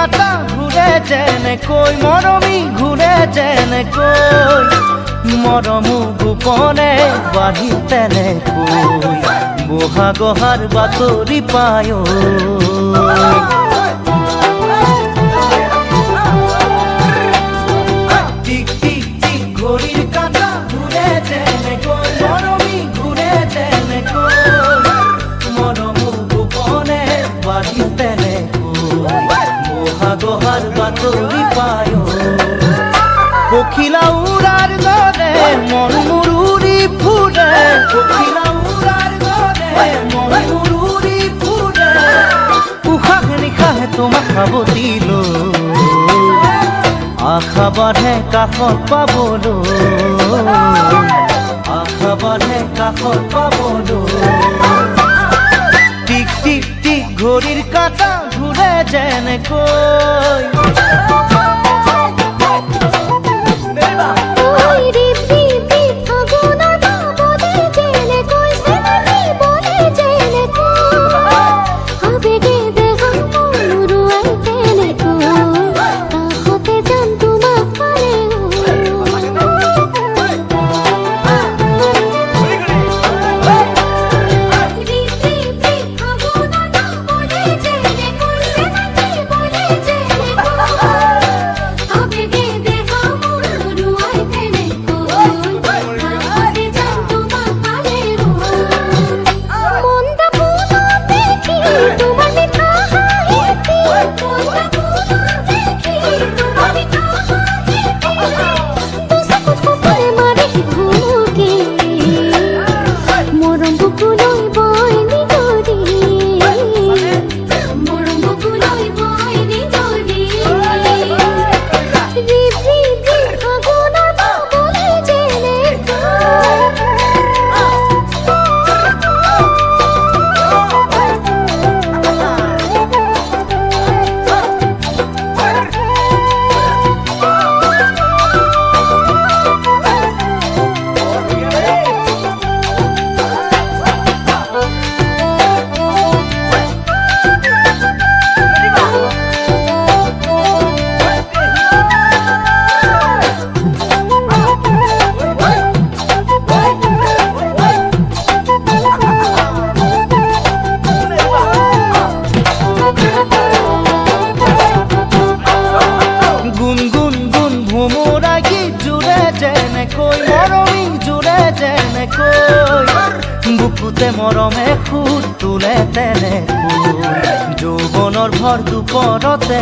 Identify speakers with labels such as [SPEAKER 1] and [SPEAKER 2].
[SPEAKER 1] কাঁটা ঘূৰে যেনেকৈ মৰমী ঘূৰে যেনেকৈ মৰমো গোপনে বাঢ়ি তেনেকৈ বহাগহাৰ বাতৰি পায় টিক টিক টিক ঘড়ীৰ কাঁটা ঘূৰে যেনেকৈ মৰমী ঘূৰে যেনেকৈ মৰমো গোপনে বাঢ়ি তেনেকৈ বহাগহাৰ বাতৰি পায় পখিলা উৰাৰ দৰে মন মোৰ উৰি ফুৰে পখিলা উৰাৰ দৰে মন মোৰ উৰি ফুৰে উশাহ নিশাহে তোমাক সাৱটিলৈ আশা বাঢ়ে কাষত পাবলৈ আশা বাঢ়ে কাষত পাবলৈ টিক টিক টিক ঘড়ীৰ কাঁটা ঘূৰে যেনেকৈ বুকুতে মৰমে খুদ তোলে তেনেকৈ যৌৱনৰ ভৰ দুপৰতে